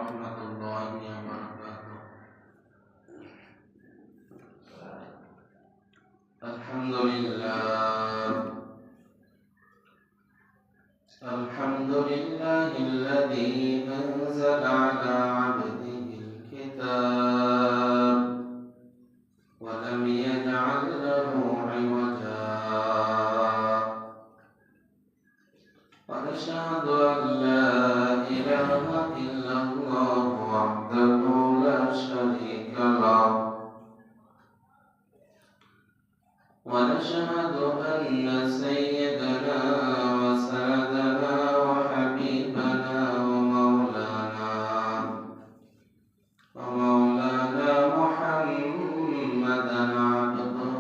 ورحمة الله وبركاته. الحمد لله الذي أنزل على عبده الكتاب ولم يجعل له عوجا ونشهد أن لا إله إلا الله وحده لا شريك له ونشهد أن سيدنا وسندنا وحبيبنا ومولانا محمدا عبده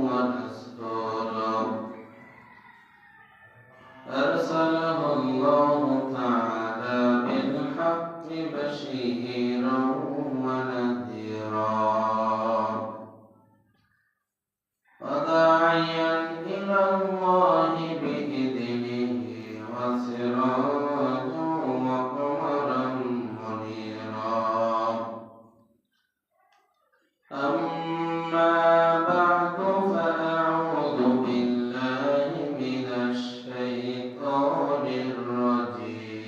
ورسوله أرسله الله تعالى بالحق بشيرا ونذيرا وداعيا إلى الله بإذنه وسراجا وقمرا منيرا. أما بعد فأعوذ بالله من الشيطان الرجيم.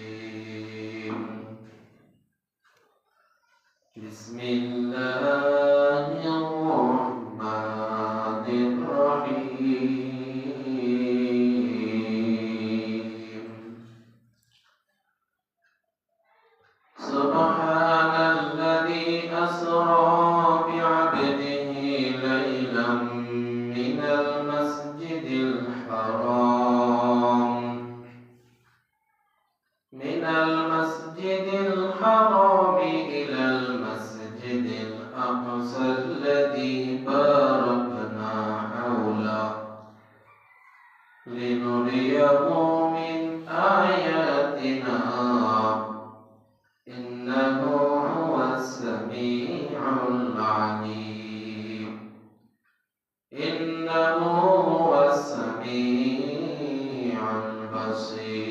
بسم الله الرحمن الرحيم. سبحان الذي أسرى بعبده ليلا من المسجد الحرام إلى المسجد الأقصى الذي باركنا حوله لنريه من آياتنا إنه هو السميع العليم. إنه هو السميع البصير.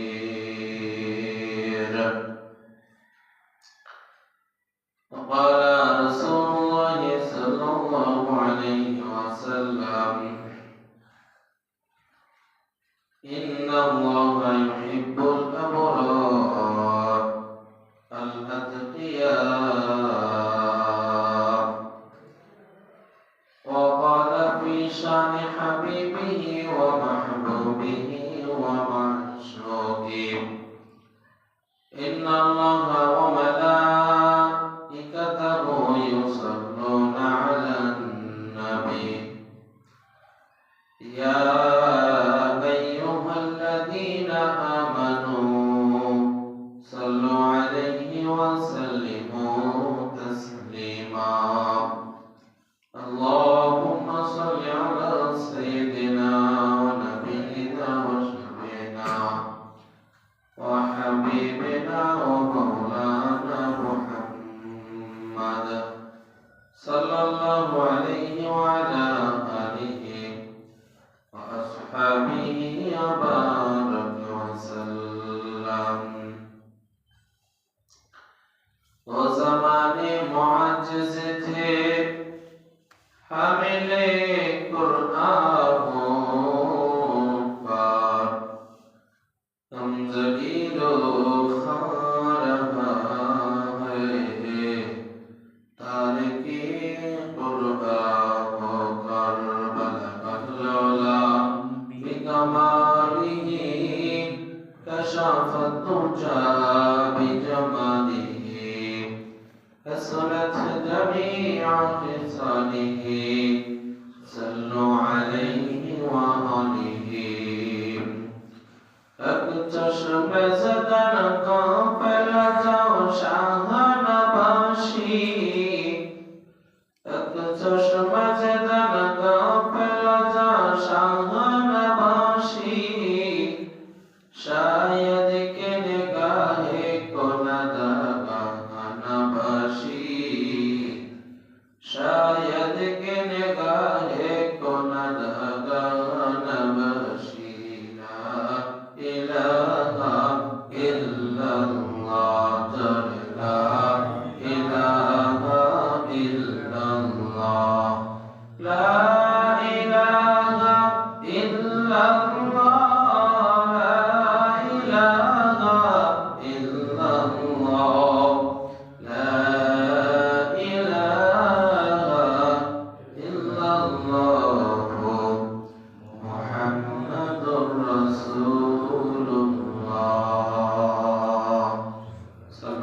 وقال رسول الله صلى الله عليه وسلم إن الله يحب الأبرار الأتقياء. وقال في شان حبيبه ومحبوبه ومعشوقه إن الله وملائكته يصلون على النبي يا أيها الذين آمنوا صلوا عليه وسلموا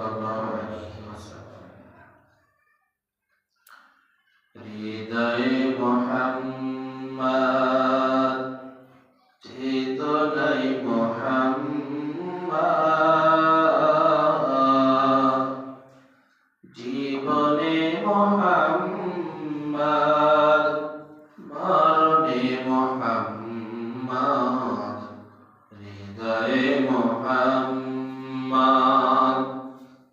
সাল্লাল্লাহু আলাইহি ওয়াসাল্লাম। হৃদয়ে মুহাম্মদ চেতনায় মুহাম্মদ জীবনে মুহাম্মদ মরণে মুহাম্মদ হৃদয়ে মুহাম্মদ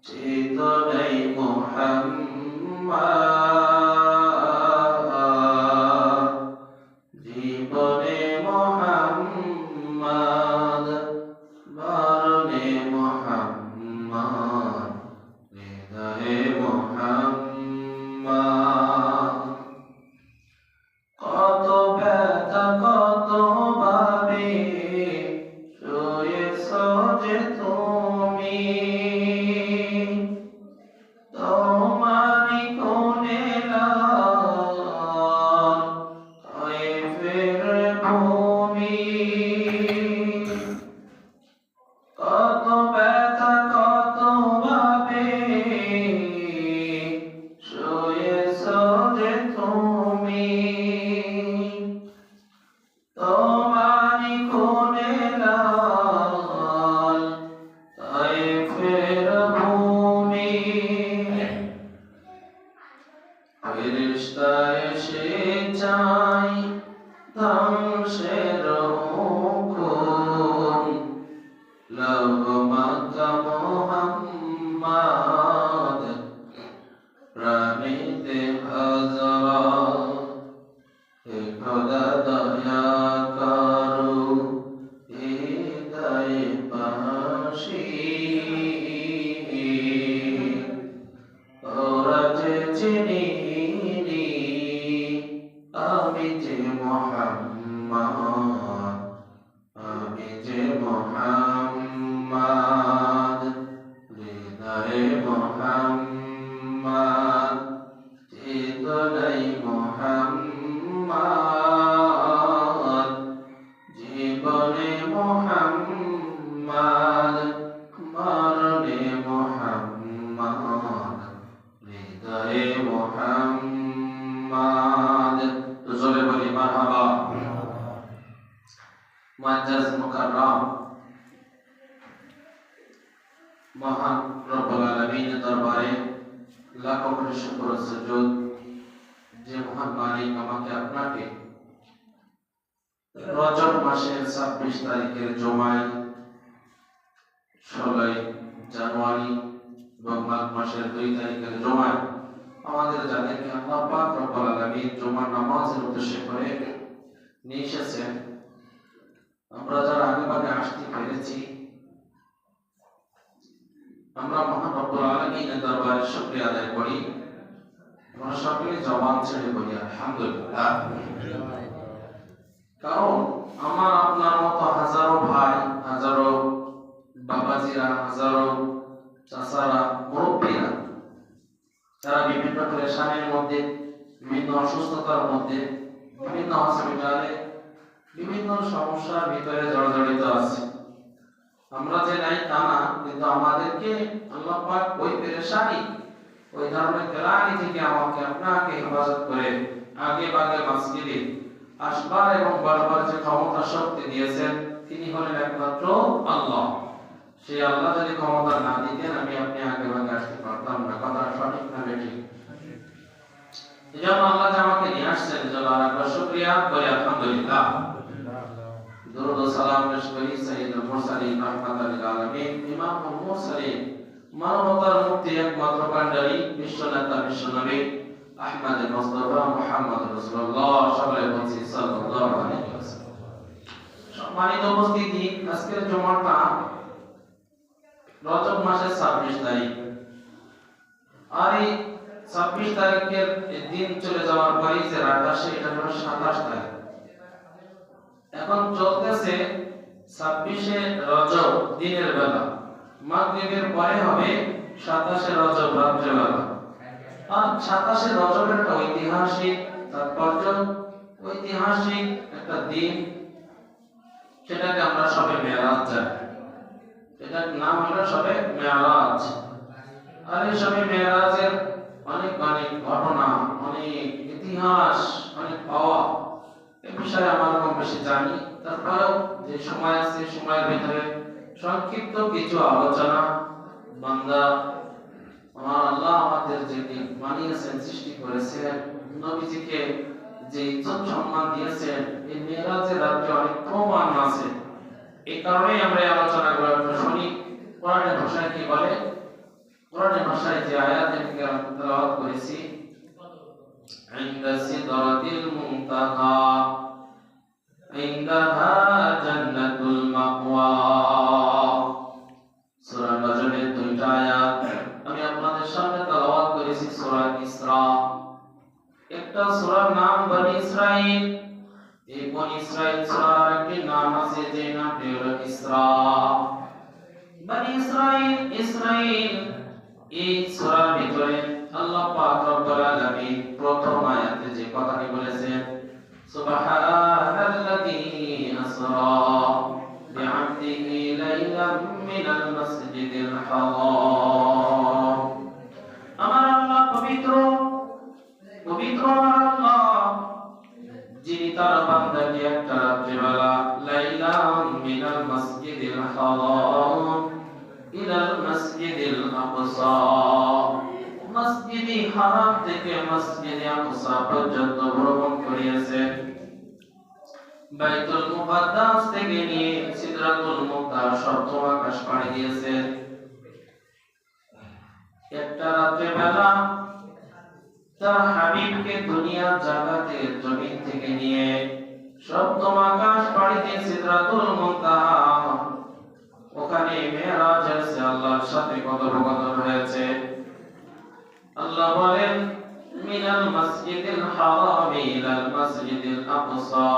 চেতনায় মুহাম্মদ জীবনে মুহাম্মদ মরণে মুহাম্মদ হৃদয়ে মুহাম্মদ কত ব্যথা কত ভাবে শুয়েছ যে তুমি তোমারি কোনে লাল তায়েফের ভূমি কত ব্যথা কত ভাবে শুয়েছ যে তুমি তোমারি কোনে লাল তায়েফের ভূমি ফেরেশতা এসে চাই ধ্বংসের হুকুম লৌহমাকা মুহাম্মদ প্রাণীতে হযরত হে খোদা দয়া করো হৃদয়ে পাশি ওরা যে চিনিনি আমি যে মুহাম্মদ আমি যে মুহাম্মদ হৃদয়ে মুহাম্মদ চেতনায় মুহাম্মদ জীবনে মুহাম্মদ মরণে মুহাম্মদ হৃদয়ে মুহাম্মদ জোরে বলি মারহাবা মুআজ্জাজ মুকাররম মহান রব্বুল আলামিনের দরবারে লাখো কোটি শুকর ও সুজুদ যে মহান মালিক আমাকে আপনাকে রজব মাসের 26 তারিখের জুমায় 16 জানুয়ারি এবং মাঘ মাসের 2 তারিখের জুমায় আমাদের যাদেরকে আল্লাহ পাক রব্বুল আলামিন জুমার নামাজের উদ্দেশ্যে করে নিয়ে এসেছেন আমরা যারা আগেভাগে আসতে পেরেছি আমরা মহান রব্বুল আলামিনের দরবারে শুকরিয়া আদায় করি আমরা সকলে জবান ছেড়ে বলি আলহামদুলিল্লাহ কারণ আমার আপনার মতো হাজারো ভাই হাজারো বাবাজিরা হাজারো চাচারা মুরব্বীরা যারা বিভিন্ন পেরেশানির মধ্যে বিভিন্ন অসুস্থতার মধ্যে বিভিন্ন হসপিটালে বিভিন্ন সমস্যার ভিতরে জড়িত আছে আমরা যে নাই তা না কিন্তু আমাদেরকে আল্লাহ পাক ওই পেরেশানি ওই ধরনের কেলানি থেকে আমাকে আপনাকে হেফাজত করে আগে বাগে মসজিদে আসবার এবং বারবার যে ক্ষমতা শক্তি দিয়েছেন তিনি হলেন একমাত্র আল্লাহ সেই আল্লাহ যদি ক্ষমতা না দিতেন আমি আপনি আগে বাগে আসতে পারতাম না কথা সঠিক না বেঠিক এজন্য আল্লাহ যে আমাকে নিয়ে আসছেন এজন্য আরেকবার শুকরিয়া করি আলহামদুলিল্লাহ দরুদ ও সালাম পেশ করি সাইয়্যিদুল মুরসালিন রাহমাতুল লিল আলামিন ইমামুল মুরসালিন মানবতার মুক্তি একমাত্র কান্ডারি বিশ্বনেতা বিশ্বনবী আহমদ মুস্তাফা মুহাম্মদ রাসূলুল্লাহ সাল্লাল্লাহু আলাইহি ওয়াসাল্লাম সম্মানিত উপস্থিতি আজকের জুমাটা রজব মাসের 26 তারিখ আর এই 26 তারিখের দিন চলে যাওয়ার পরে যে রাত আসে এটা হলো 27 তারিখ এখন চলতেছে 26 রজব দিনের বেলা মাগরিবের পরে হবে 27 রজব রাতের বেলা আর 27 রজবের একটা ঐতিহাসিক তাৎপর্য ঐতিহাসিক একটা দিন সেটাকে আমরা সবে মেরাজ জানি এটার নাম হলো সবে মেরাজ আর এসবে মেরাজের অনেক অনেক ঘটনা, অনেক ইতিহাস, অনেক পাওয়া, এ বিষয়ে আমরা কম বেশি জানি। তারপরেও যে সময় আছে, সময়ের ভিতরে সংক্ষিপ্ত কিছু আলোচনা। বান্দা, আমার আল্লাহ আমাদের যে বানিয়েছেন, সৃষ্টি করেছেন, নবীজিকে যে ইজ্জত সম্মান দিয়েছেন, এই মেরাজের রাতে অনেক প্রমাণ আছে। এই কারণে আমরা এই আলোচনাগুলো শুনি। কোরআনের ভাষায় কি বলে? কোরআনের ভাষায় যে আয়াত আমি তেলাওয়াত করেছি, ইনদা সিদরাতিল মুনতাহা ইনদাহা জান্নাতুল মাওয়া। সূরা নজমের দুইটা আয়াত আমি আপনাদের সামনে তেলাওয়াত করেছি। সূরা ইসরা, একটা সূরার নাম বনি ইসরাইল। এই বনি ইসরাইল সূরার একটি নাম আছে, যে নামটি হলো ইসরা। বনি ইসরাইল, ইসরাইল, এই সূরার ভিতরে আল্লাহ পাক রব্বুল আলামিন প্রথম আয়াতে যে কথাটি বলেছেন, সুবহানাল্লাযী আসরা বিআবদিহি লাইলাম মিনাল মাসজিদিল হারাম। আমার আল্লাহ পবিত্র, পবিত্র আমার আল্লাহ, যিনি তার বান্দাকে একটা রাত্রিবেলা লাইলাম মিনাল মাসজিদিল হারাম ইলাল মাসজিদিল আকসা, মসজিদে হারাম থেকে মসজিদে আকসা পর্যন্ত ভ্রমণ করিয়েছেন। বাইতুল মুকাদ্দাস থেকে নিয়ে সিদরাতুল মুনতাহা সপ্তম আকাশ পাড়ি দিয়েছেন। একটা রাত্রিবেলা তার হাবিবকে দুনিয়া জাগাতে জমিন থেকে নিয়ে সপ্তম আকাশ পাড়ি দিয়ে সিদরাতুল মুনতাহা, ওখানে মেরাজ হয়েছে, আল্লাহর সাথে কথোপকথন হয়েছে। আল্লাহ বলেন, মিনাল মাসজিদিল হারাম ইলাল মাসজিদিল আকসা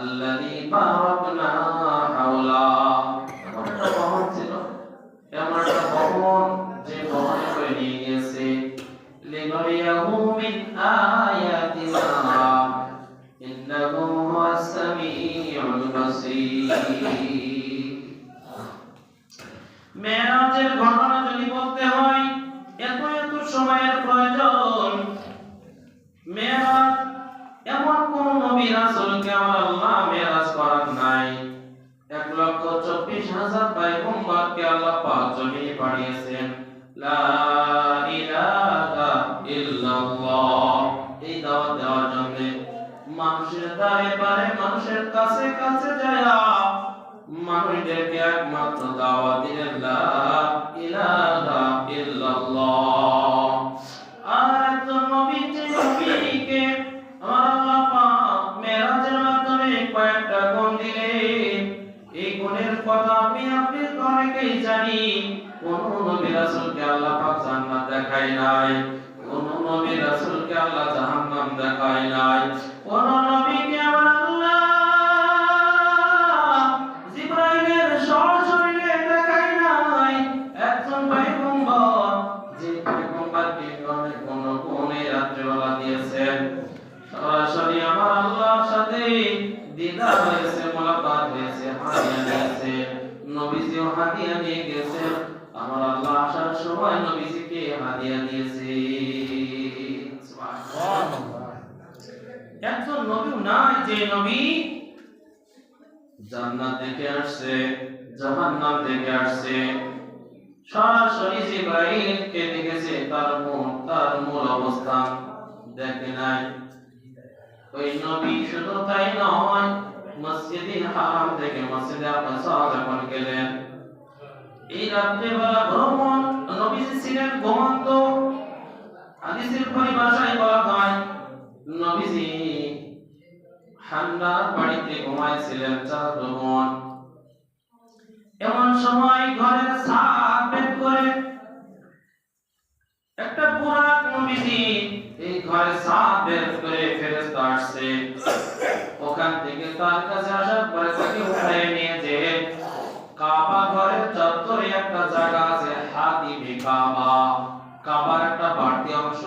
আল্লাযী বারাকনা হাওলা। একটা ভবন ছিল, এমন একটা ভবন যে ভবনে করে নিয়ে গিয়েছে, লিনুরিয়াহু মিন আয়াতিনা ইন্নাহু হুয়াস সামিউল বাসীর। মেরাজের ঘটনা যদি বলতে হয়, এত সময়ের প্রয়োজন। মেরাজ এমন কোন নবী রাসূলকে আমার আল্লাহ মেরাজ করান নাই। 1,24,000 পয়গম্বরকে আল্লাহ পাক জমিনে পাঠিয়েছেন। লা ইলাহা ইল্লাল্লাহ এই দাওয়াত দেওয়ার জন্য মানুষের দ্বারে বারে, মানুষের কাছে কাছে যায়, মানুষদেরকে একমাত্র দাওয়াত দিলেন লা ইলাহা ইল্লাল্লাহ। আর একজন নবী, যে নবীকে আমার আল্লাহ পাক মেরাজের মাধ্যমে কয়েকটা গুণ দিলেন। এই গুণের কথা আপনি অনেকেই জানি। কোন নবী রাসূলকে আল্লাহ পাক জান্নাত দেখায় নাই, কোন নবী রাসূলকে আল্লাহ জাহান্নাম দেখায় নাই, কোন নবীকে আমার আল্লাহ জিবরাইলের সরাসরি দেখায় নাই। একজন পয়গম্বর, যে পয়গম্বরকে কোন কোনে রাত্রিবেলা দিয়েছেন, সরাসরি আমার আল্লাহর সাথে দিদার হয়েছে, মোলাকাত হয়েছে, হাদিয়া নিয়েছে। নবীজিও হাদিয়া নিয়ে গেছেন, আমার আল্লাহ আসার সময় নবীজিকে হাদিয়া দিয়েছে। সুবহানাল্লাহ। একজন নবী নাই যে নবী জান্নাত থেকে আসছে, জাহান্নাম থেকে আসছে, সরাসরি জিবরাইলকে দেখেছে, তার মূল অবস্থান দেখে নাই। ওই নবী শুধু তাই নয়, মসজিদুল হারাম থেকে মসজিদে আকসা যখন গেলেন, এই রাত্রিবেলা ভ্রমণ, নবীজি ছিলেন ঘুমন্ত। হাদিসের পরিভাষায় বলা হয়, নবীজি ঠান্ডার বাড়িতে ঘুমাইছিলেন 4 বোন। এমন সময় ঘরের ছাদ বের করে একটা বুড়া নবীজি, এই ঘরের ছাদ বের করে ফেরেশতা আসছে। ওখান থেকে তার কাছে আসার পরে তাকে উঠায় নিয়ে যে কাবা ঘরের চত্বরে একটা জায়গা আছে, হাতিমে কাবা, কাবার একটা বাড়তি অংশ,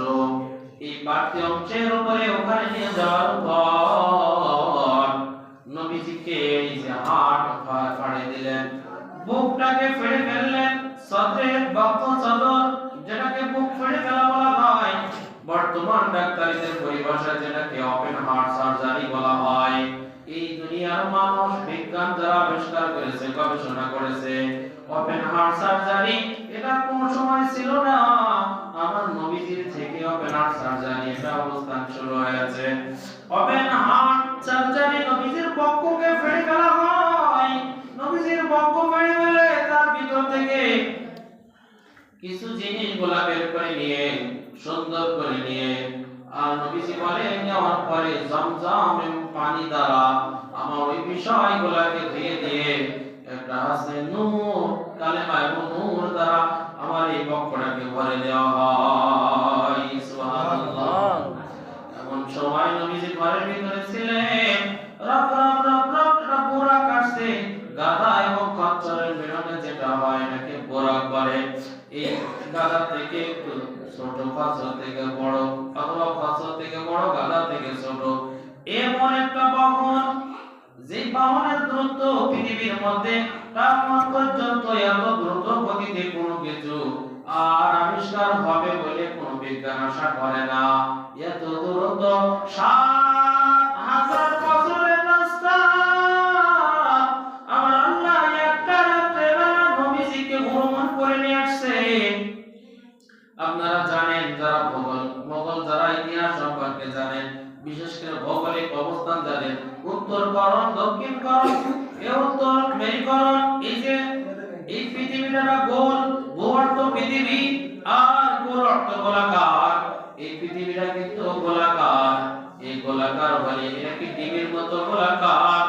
এই বাড়তি অংশের উপরে ওখানে নিয়ে যাওয়ার পর নবীজিকে এই যে হাত ফাড়ে দিলেন, বুকটাকে ফেড়ে ফেললেন, সদরে বক্ষ চাদর বিজ্ঞানীদের পরিভাষায় যেটাকে ওপেন হার্ট সার্জারি বলা হয়। এই দুনিয়ার মানুষ বিজ্ঞান যারা আবিষ্কার করেছে, গবেষণা করেছে, ওপেন হার্ট সার্জারি এটা কোন সময় ছিল না, আমার নবীজির থেকে ওপেন হার্ট সার্জারি এটা অবস্থান শুরু হয়েছে। ওপেন হার্ট সার্জারি নবীজির বক্ষকে ফেড়ে ফেলা হয়। নবীজির বক্ষ ফেড়ে ফেলে তার ভিতর থেকে কিছু জিনিসগুলা বের করে নিয়ে সুন্দর করে নিয়ে আর নবীজি বলে নেওয়ার পরে জমজম এবং পানি দ্বারা আমার ওই বিষয়গুলাকে ধুয়ে দিয়ে একটা হাসে নূর কালেমা এবং নূর দ্বারা আমার এই বক্ষটাকে ভরে দেওয়া হয়। সুবহানাল্লাহ। এমন সময় নবীজি ঘরের ভিতরে ছিলেন, রব রব রব রব পুরা কাটছে, গাধা এবং খচ্চরের মিলনে যেটা হয় এটাকে বোরাক বলে। এই গাধা থেকে ছোট, খচ্চর থেকে বড়, অথবা খচ্চর থেকে বড়, গাধা থেকে ছোট, এমন একটা বাহন যে বাহনের দ্রুত পৃথিবীর মধ্যে কামত পর্যন্ত এত দ্রুত গতিতে কোনো কিছু আর আবিষ্কার হবে বলে কোনো বিজ্ঞান আশা করে না। এত দ্রুত ৭,০০০ বছরের রাস্তা আমার আল্লাহ একটা রাতে নবীজিকে ভ্রমণ করে নিয়ে আসছে। আপনারা জানেন, যারা মোগল যারা ইতিহাস সম্পর্কে জানেন, বিশেষ করে ভৌগোলিক অবস্থান জানেন, উত্তরকরণ, দক্ষিণকরণ, এই উত্তর মেরুকরণ, এই যে এই পৃথিবীটা গোল, ভূঅর্থ পৃথিবী আর গোল অর্থ গোলাকার। এই পৃথিবীটা কিন্তু গোলাকার। এই গোলাকার বলে এটা কি ডিমের মতো গোলাকার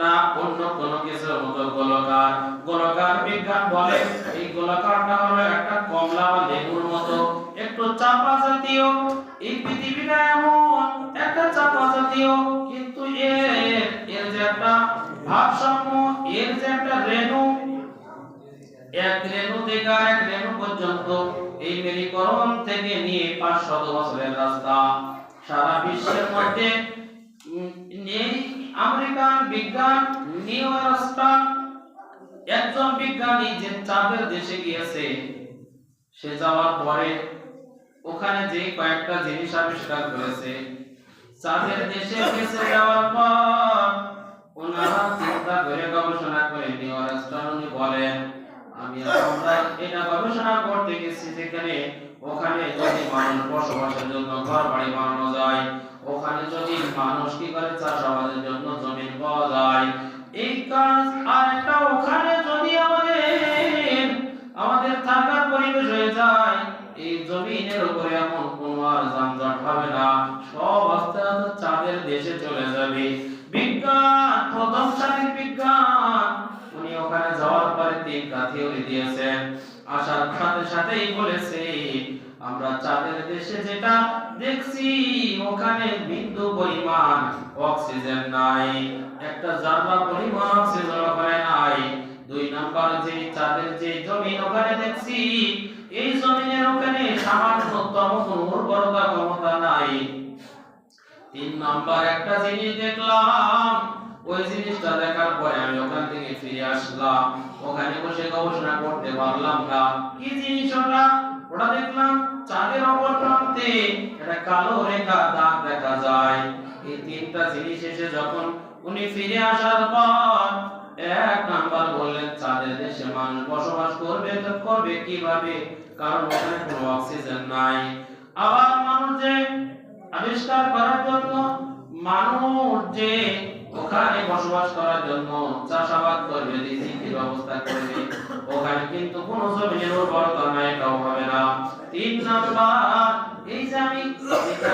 না অন্য কোনো কিছুর মতো গোলাকার? গোলাকার বিজ্ঞান বলে এই গোলাকারটা হলো একটা কমলা বা লেবুর মতো, একটু চাপা জাতীয়। এই পৃথিবীটা এমন একটা চাপা জাতীয়, কিন্তু এর যে একটা ভারসাম্য, এর যে একটা রেণু, এক রেণু থেকে আরেক রেণু পর্যন্ত এই মেরুকরণ থেকে নিয়ে ৫০০ বছরের রাস্তা। সারা বিশ্বের মধ্যে এই আমেরিকান বিজ্ঞান নিউ আর্মস্ট্রং একজন বিজ্ঞানী যে চাঁদের দেশে গিয়েছে, সে যাওয়ার পরে ওখানে যে কয়েকটা জিনিস আবিষ্কার করেছে, চাঁদের দেশে গেছে যাওয়ার পর ওনারা চিন্তা করে গবেষণা করে নিউ আর্মস্ট্রং উনি বলেন আমরা এটা গবেষণা করতে গেছি যেখানে ওখানে যদি মানুষ বসবাসের জন্য ঘর বাড়ি বানানো যায়, ওখানে যদি মানুষ কি করে চাষাবাদের জন্য জমি পাওয়া যায়, এই কাজ আর একটা ওখানে যদি আমাদের থাকার পরিবেশ হয়ে যায়, এই জমিনের উপরে এমন কোনো আর যানজট হবে না, সব আস্তে আস্তে চাঁদের দেশে চলে যাবে। বিজ্ঞান, প্রথম সারির বিজ্ঞান, উনি ওখানে যাওয়ার পরে ৩টা থিওরি দিয়েছেন। আসার সাথে সাথেই বলেছে আমরা চাঁদের দেশে যেটা দেখছি ওখানে বিন্দু পরিমাণ অক্সিজেন নাই, একটা জাররা পরিমাণ অক্সিজেন ওখানে নাই। ২ নাম্বার যে চাঁদের যে জমিন ওখানে দেখছি, এই জমিনের ওখানে সামান্যতম কোনো উর্বরতা ক্ষমতা নাই। ৩ নাম্বার একটা জিনিস দেখলাম, ওই জিনিসটা দেখার পরে আমি ওখান থেকে ফিরে আসলাম, ওখানে বসে গবেষণা করতে পারলাম না। কি জিনিস ওটা? ওটা দেখলাম চাঁদের অপর প্রান্তে একটা কালো রেখা দাগ দেখা যায়। এই ৩টা জিনিস এসে যখন উনি ফিরে আসার পর ১ নাম্বার বললেন চাঁদের দেশে মানুষ বসবাস করবে, তো করবে কিভাবে? কারণ ওখানে কোনো অক্সিজেন নাই। আবার মানুষ যে আবিষ্কার করার জন্য, মানুষ যে ওখানে বসবাস করার জন্য চাষাবাদ করবে, রিজিকের ব্যবস্থা করবে, ওখানে কিন্তু কোনো জমির উর্বরতা নাই, এটাও হবে না। ৩ নাম্বার এই যে আমি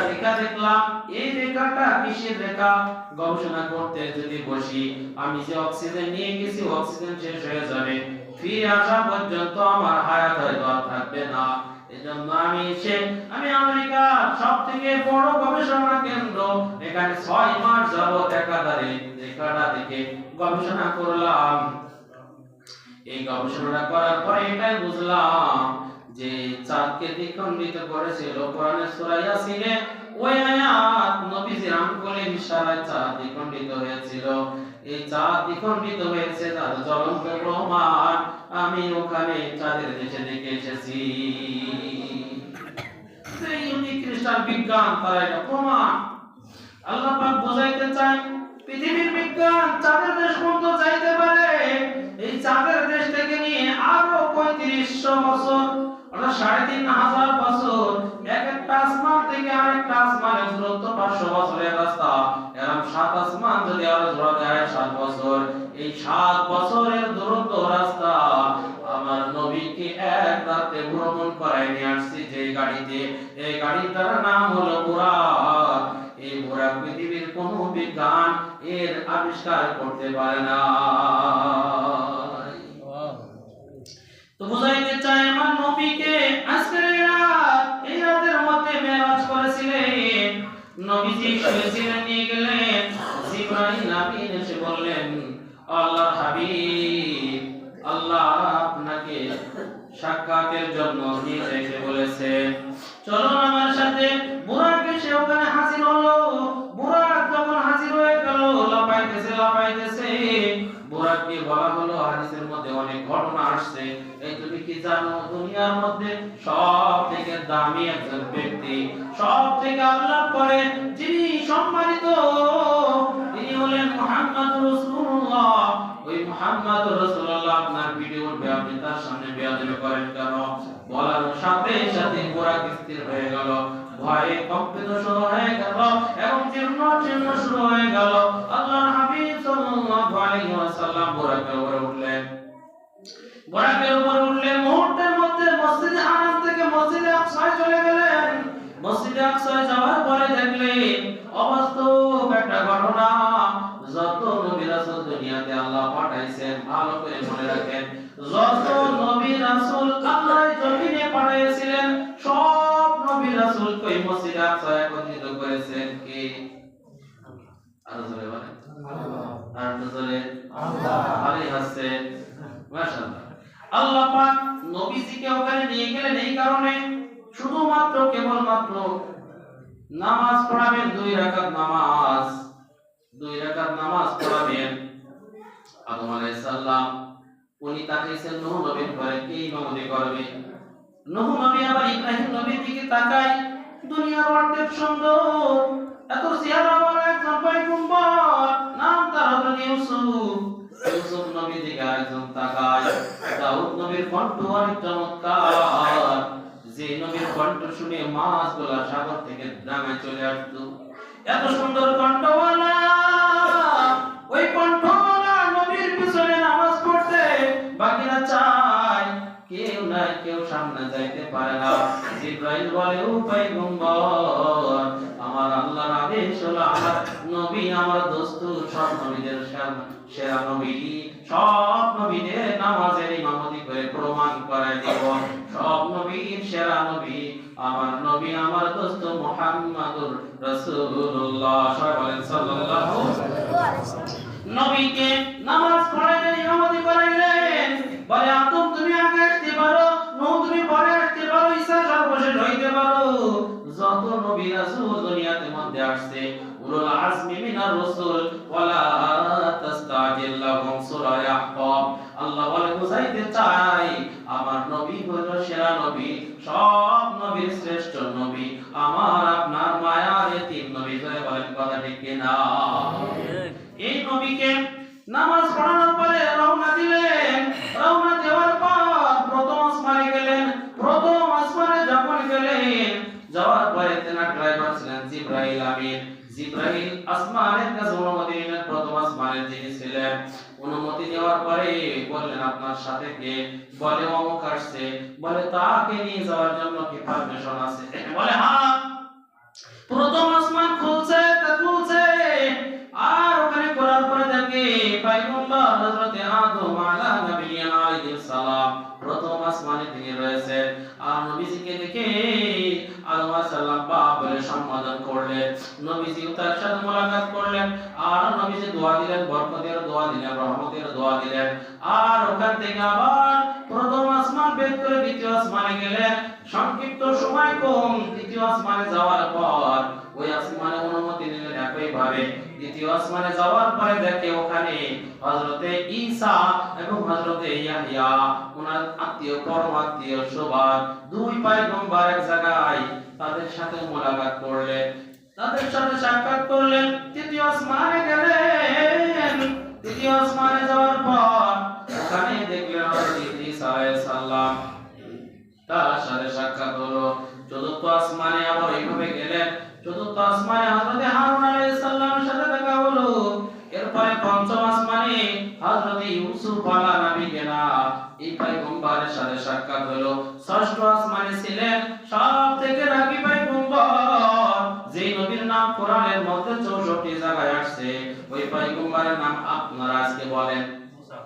রেখা দেখলাম, এই রেখাটা কিসের রেখা? গবেষণা করতে যদি বসি, আমি যে অক্সিজেন নিয়ে গেছি অক্সিজেন শেষ হয়ে যাবে, ফিরে আসা পর্যন্ত আমার হায়াত হয়তো আর থাকবে না। এজন্য আমি আমেরিকার সবথেকে বড় গবেষণা কেন্দ্র এখানে ৬ মাস যাবত একাধারে রেখাটা দেখে গবেষণা করলাম। এই গবেষণা করার পরে এটাই বুঝলাম যে চাঁদকে দ্বিখণ্ডিত করেছিল কোরআনের সূরা ইয়াসিনে, ওই আয়াত নবীজির আঙ্গুলের ইশারায় চাঁদ দ্বিখণ্ডিত হয়েছিল। এই চাঁদ দ্বিখণ্ডিত হয়েছে তার জ্বলন্ত প্রমাণ আমি ওখানে চাঁদের দেশে দেখে এসেছি। খ্রিস্টান বিজ্ঞান তারা এটা প্রমাণ। আল্লাহ পাক বোঝাইতে চান পৃথিবীর বিজ্ঞান চাঁদের দেশ পর্যন্ত যাইতে পারে, এই চাঁদের দেশ থেকে নিয়ে আরো 3500 বছর অর্থাৎ 3500 বছর এক একটা আসমান থেকে আরেকটা আসমানের দূরত্ব 500 বছরের রাস্তা। এরকম 7 আসমান যদি আরো জোড়া দেয় 7 বছর, এই 7 বছরের দূরত্ব রাস্তা আমার নবীকে এক রাতে ভ্রমণ করায় নিয়ে আসছি যে গাড়িতে, এই গাড়িটার নাম হলো বুরাক। এই বুরাক পৃথিবীর কোন বিজ্ঞান এর আবিষ্কার করতে পারে না। তো বুঝাইতে চাই আমার নবীকে আজকের এই রাতের মধ্যে মেরাজ করেছিলেন। নবীজি শুয়েছিলেন, নিয়ে গেলেন জিবরাইল আমিন এসে বললেন আল্লাহর হাবিব আল্লাহ আপনাকে সাক্ষাতের জন্য নিয়ে যেতে বলেছেন, চলুন আমার সাথে। বুরাক এসে ওখানে হাজির হলো। বুরাক যখন হাজির হয়ে গেল লাফাইতেছে। বুরাককে বলা হলো হাদিসের মধ্যে অনেক ঘটনা আসছে, এই তুমি কি জানো দুনিয়ার মধ্যে সবথেকে দামি একজন ব্যক্তি, সবথেকে আল্লাহর পরে যিনি সম্মানিত, তিনি হলেন মুহাম্মদুর রাসূলুল্লাহ। ওই মুহাম্মদুর রাসূলুল্লাহ আপনার ভিডিও উঠবে, আপনি তার সামনে বেয়াদবি করেন কেন? বলার সাথে সাথে বুরাক স্থির হয়ে গেল, ভয়ে কম্পিত শুরু হয়ে গেল এবং জীর্ণ শুরু হয়ে গেল। আল্লাহর হাবিব সাল্লাল্লাহু আলাইহি ওয়াসাল্লাম বুরাকের উপরে উঠলেন। মুহূর্তের মধ্যে মসজিদে হারাম থেকে মসজিদে আকসায় চলে গেলেন। মসজিদে আকসায় যাওয়ার পরে দেখলেন অবাস্তব একটা ঘটনা। যত নবী রাসূল দুনিয়াতে আল্লাহ পাঠাইছেন, ভালো করে মনে রাখেন, যত নবী রাসূল আল্লাহ জমিনে পাঠিয়েছিলেন সব নবী রাসূলকে এই মসজিদে আকসায় একত্রিত করেছেন কে? আর জোরে বলেন আল্লাহ। আর জোরে আল্লাহ। আলী হাসেন মাশাআল্লাহ। আল্লাহ পাক নবীজিকে ওখানে নিয়ে গেলেন এই কারণে, শুধুমাত্র কেবলমাত্র নামাজ পড়াবেন, 2 রাকাত নামাজ পড়াবেন। আদম আলাইহিস সালাম উনি তাকাইছেন নূহ নবীর পরে কে ইমামতি করবে? নূহ নবী আবার ইব্রাহিম নবীর দিকে তাকায়, দুনিয়ার অর্ধেক সুন্দর এত চেহারাওয়ালা একজন পয়গম্বর, নাম তার হলো ইউসুফ নবী দিকে আরেকজন তাকায়, দাউদ নবীর কণ্ঠ অনেক চমৎকার, যে নবীর কণ্ঠ শুনে মাছগুলা সাগর থেকে ডাঙায় চলে আসতো। এত সুন্দর কণ্ঠওয়ালা, ওই কণ্ঠওয়ালা নবীর পিছনে নামাজ পড়তে বাকিরা চায়, কেউ নাই, কেউ সামনে যাইতে পারে না। জিবরাইল বলে ও পয়গম্বর, আমার আল্লাহর আদেশ হলো আমার নবী আমার দোস্ত সব নবীদের সেরা নবী, সব নবীদের নামাজের ইমামতি করে প্রমাণ করায় দেব, সব নবীর সেরা নবী আমার নবী আমার দোস্ত মুহাম্মাদুর রাসূলুল্লাহ। সবাই বলেন সাল্লাল্লাহু আলাইহি ওয়াসাল্লাম। নবীকে নামাজ পড়াইলেন, ইমামতি করাইলেন, বলে আদম তুমি আগে আসতে পারো, নূহ তুমি পরে আসতে পারো, ঈসা সর্বশেষ হইতে পারো। যত নবী রাসূল দুনিয়াতে মধ্যে আসছে উলুল আজমি মিনার রাসূল ওয়ালা তাস্তাজিল লাহুম সূরা ইয়াহকাব। আল্লাহ বলে বুঝাইতে চাই আমার নবী হলো সেরা নবী, সব নবীর শ্রেষ্ঠ নবী, আমার আপনার মায়ার এতিম নবী। বলেন কথা ঠিক কিনা? এই নবীকে নামাজ পড়ানোর পরে রওনা দিলেন। রওনা দেওয়ার পর প্রথম আসমানে গেলেন। প্রথম আসমানে যখন গেলেন, যাওয়ার পরে তেনার ড্রাইভার ছিলেন জিবরাইল আমিন। জিবরাইল আসমানের কাছে অনুমতি নিলেন। প্রথম আসমানের যিনি ছিলেন, অনুমতি নেওয়ার পরে বললেন আপনার সাথে কে? বলে অমুক আসছে। বলে তাকে নিয়ে যাওয়ার জন্য কি পারমিশন আছে? বলে হ্যাঁ। প্রথম আসমান খুলছে, আর ওখানে করার পরে দেখে পয়গম্বর হযরত আদম আলাইহিস সালাম প্রথম আসমানে তিনি রয়েছেন। আর নবীজিকে দেখে আদম আলাইহিস সালাম বাপ বলে সম্বোধন করলেন। নবীজি তার সাথে মোলাকাত করলেন, আর নবীজি দোয়া দিলেন, বরকতের দোয়া দিলেন, রহমতের দোয়া দিলেন। আর ওখান থেকে আবার প্রথম আসমান ভেদ করে দ্বিতীয় আসমানে গেলেন। সংক্ষিপ্ত সময় কম, দ্বিতীয় আসমানে যাওয়ার পর ওই আসমানে অনুমতি নিলেন। একইভাবে দ্বিতীয় আসমানে যাওয়ার পরে দেখে ওখানে হযরতে ঈসা এবং হযরতে ইয়াহইয়া, ওনার আত্মীয়, পরম আত্মীয় সবার দুই পয়গম্বর এক জায়গায়, তাদের সাথে মোলাকাত করলেন, তাদের সাথে সাক্ষাৎ করলেন। তৃতীয় আসমানে গেলেন। তৃতীয় আসমানে যাওয়ার পর ওখানে দেখলেন হযরত ঈসা আলাইহিস সালাম, তার সাথে সাক্ষাৎ হলো। চতুর্থ আসমানে আবার এইভাবে গেলেন। চতুর্থ আসমানে হযরত হারুন আলাইহিস সালামের সাথে দেখা হলো। এরপরে পঞ্চম আসমানে হযরত ইউসুফ আলা নবীনা এই পয়গম্বরের সাথে সাক্ষাৎ হলো। ষষ্ঠ আসমানে ছিলেন সবথেকে রাগী পয়গম্বর, যে নবীর নাম কোরআনের মধ্যে 64 জায়গায় আসছে। ওই পয়গম্বরের নাম আপনারা আজকে বলেন মুসা।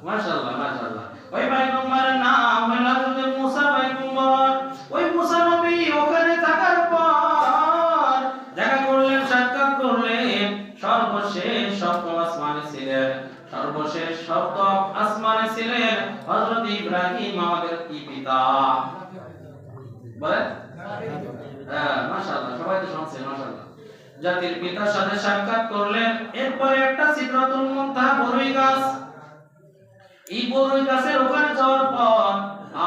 মাশাআল্লাহ মাশাআল্লাহ। ওই পয়গম্বরের নাম হলো হযরত মুসা পয়গম্বর। ওই মুসা নবী ওখানে থাকার পর দেখা করলেন, সাক্ষাৎ করলেন। সর্বশেষ সপ্তম আসমানে ছিলেন, সর্বশেষ সপ্তম আসমানে ছিলেন হযরত ইব্রাহিম, আমাদের কি পিতা বলেন? মাশাআল্লাহ, সবাই তো শুনছেন মাশাআল্লাহ। জাতির পিতার সাথে সাক্ষাৎ করলেন। এরপরে একটা সিদরাতুল মুনতাহা বড়ই গাছ, এই বড়ই গাছের ওখানে যাওয়ার পর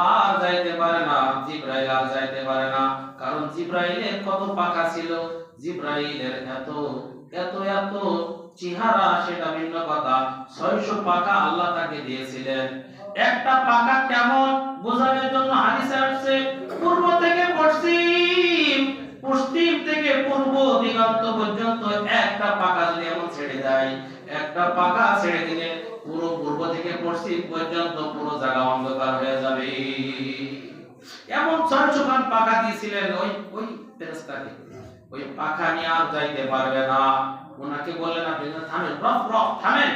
আর যাইতে পারে না জিবরাইল, আর যাইতে পারে না। কারণ জিবরাইলের কত পাখা ছিল, জিবরাইলের এত এত এত চেহারা, সেটা ভিন্ন কথা। 600 পাখা আল্লাহ তাকে দিয়েছিলেন। একটা পাখা কেমন বোঝানোর জন্য হাদিসে আসছে, পূর্ব থেকে পশ্চিম, পশ্চিম থেকে পূর্ব দিগন্ত পর্যন্ত একটা পাখা যদি এমন ছেড়ে দেয়, একটা পাখা ছেড়ে দিলে পুরো পূর্ব থেকে পশ্চিম পর্যন্ত পুরো জায়গা অন্ধকার হয়ে যাবে। এমন 600 খান পাখা দিয়েছিলেন ওই ওই ফেরেশতাকে। ওই পাখা নিয়ে আর যাইতে পারবে না। ওনাকে বললেন আপনি থামেন, রফ রফ থামেন।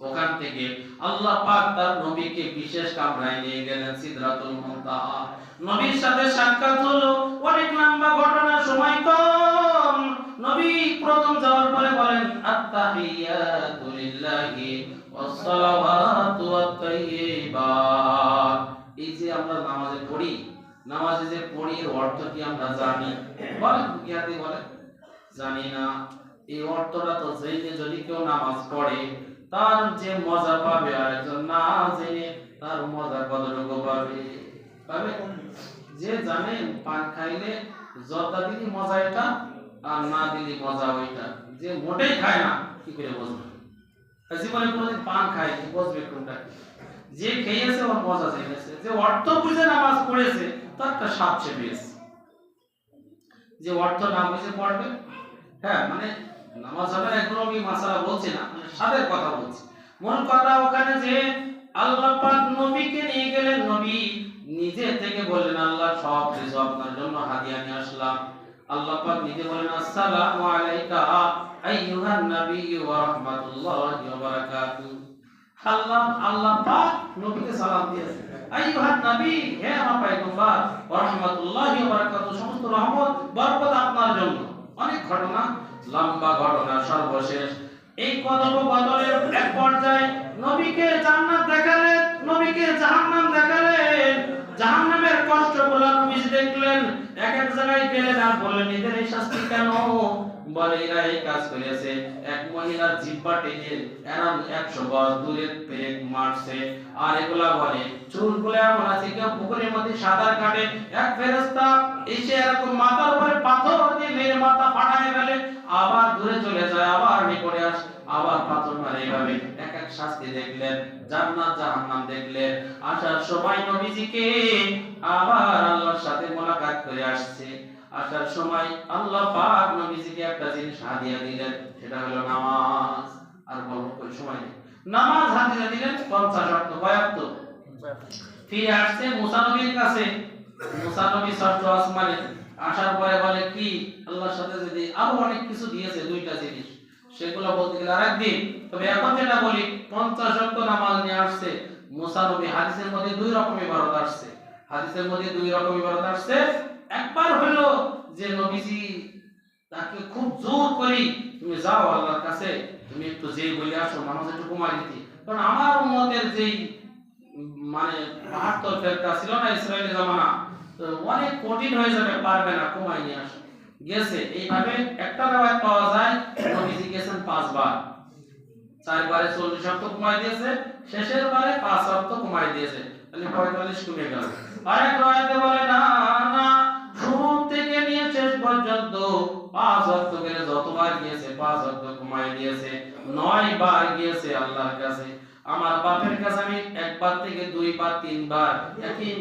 ওখান থেকে আল্লাহ পাক তার নবীকে বিশেষ কামরায় নিয়ে গেলেন, সিদরাতুল মুনতাহা। নবীর সাথে সাক্ষাৎ হলো। অনেক লম্বা ঘটনা, সময় কম। নবী প্রথম যাওয়ার পরে বলেন আত্তাহিয়াতু লিল্লাহি ওয়াস সালাওয়াতু ওয়াত তাইয়্যিবাত। এই যে আমরা নামাজে পড়ি, নামাজে যে পড়ি এর অর্থ কি আমরা জানি? বলেন বুকিয়াতে বলেন, জানি না। এই অর্থটা তো জেনে যদি কেউ নামাজ পড়ে তার যে মজা পাবে, আর একজন না জেনে তার মজা কতটুকু পাবে? পাবে? যে জানে পান খাইলে জর্দা দিলি মজা এটা, আর না দিলি মজা ওইটা। যে মোটেই খায় না কি করে বুঝবে? জীবনে কোনোদিন পান খায় কি বুঝবে কোনটা? যে খেয়েছে ওর মজা জেনেছে, যে অর্থ বুঝে নামাজ পড়েছে তার একটা স্বাদ সে পেয়েছে। যে অর্থ না বুঝে পড়বে, হ্যাঁ মানে নামাজ হবে এখনো আমি মাসালা বলছি না, স্বাদের কথা বলছি। মূল কথা ওখানে যে আল্লাহ পাক নবীকে নিয়ে গেলেন। নবী নিজে থেকে বললেন আল্লাহ সব কিছু আপনার জন্য হাদিয়া নিয়ে আসলাম। আল্লাহ পাক নিজে বলেন আসসালামু আলাইকা আইয়ুহান নাবিয়্যু ওয়া রাহমাতুল্লাহি ওয়া বারাকাতুহু। আল্লাহ পাক নবীকে সালাম দিয়েছেন, আইয়ুহান নবী, হে আমার পয়গম্বর, ওয়া রাহমাতুল্লাহি ওয়া বারাকাতুহু, সমস্ত রহমত বরকত আপনার জন্য। অনেক ঘটনা, লম্বা ঘটনা। সর্বশেষ এই কথোপকথনের এক পর্যায়ে নবীকে জান্নাত দেখালেন, নবীকে জাহান্নাম দেখালেন। জাহান্নামের কষ্টগুলো নবী দেখলেন। এক এক জায়গায় গেলেন আর বললেন এদের এই শাস্তি কেন? বলে এরা এই কাজ করেছে, এক মহিলার জিহ্বা টেনে এরাম 100 গজ দূরে পেট মারছে। আর এগুলা বলে চুলগুলো এমন আছে কেউ পুকুরের মধ্যে সাঁতার কাটে, এক ফেরেশতা এসে এরকম মাথার উপরে পাথর দিয়ে মেরে মাথা ফাটায় ফেলে, আবার দূরে চলে যায়, আবার নিকটে আসে, আবার পাথর মারে। এইভাবে এক এক শাস্তি দেখলেন, জান্নাত জাহান্নাম দেখলেন। আসার সময় নবীজিকে আবার আল্লাহর সাথে মোলাকাত করে আসছে। আসার সময় আল্লাহ পাক নবীজিকে একটা জিনিস হাদিয়া দিলেন, সেটা হলো নামাজ। আর বলবো কোন সময় নেই, নামাজ হাদিয়া দিলেন 50 ওয়াক্ত। কয় ওয়াক্ত? ফিরে আসছে মুসা নবীর কাছে। মুসা নবী ষষ্ঠ আসমানে আসার পরে বলে কি আল্লাহর সাথে যদি আরো অনেক কিছু দিয়েছে, দুইটা জিনিস, সেগুলো বলতে গেলে আরেকদিন। তবে এখন যেটা বলি 50 ওয়াক্ত নামাজ নিয়ে আসছে মুসা নবী। হাদিসের মধ্যে দুই রকম ইবারত আসছে, হাদিসের মধ্যে দুই রকম ইবারত আসছে। একবার হলো যে নবীজি তাকে খুব জোর করি তুমি যাও আল্লাহর কাছে, তুমি একটু যেই বলে আসো নামাজ একটু কমাই দিতে, কারণ আমার উম্মতের যেই মানে 72 ফেরকা ছিল না ইসরায়েলি জামানা, তো অনেক কঠিন হয়ে যাবে, পারবে না, কমাই নিয়ে আসে গেছে। এইভাবে একটা রিওয়ায়াত পাওয়া যায় নবীজি গেছেন 5 বার, 4 বারে 40 ওয়াক্ত কমাই দিয়েছে, শেষের বারে 5 ওয়াক্ত কমাই দিয়েছে, তাহলে 45 কমে গেল। আরেক রিওয়ায়াতে বলে না না, শুরু থেকে নিয়ে শেষ পর্যন্ত 5 ওয়াক্ত করে যতবার গিয়েছে 5 ওয়াক্ত কমাই দিয়েছে, 9 বার গিয়েছে আল্লাহর কাছে। আমার বাপের কাছে আমি একবার থেকে 2 বার 3 বার একই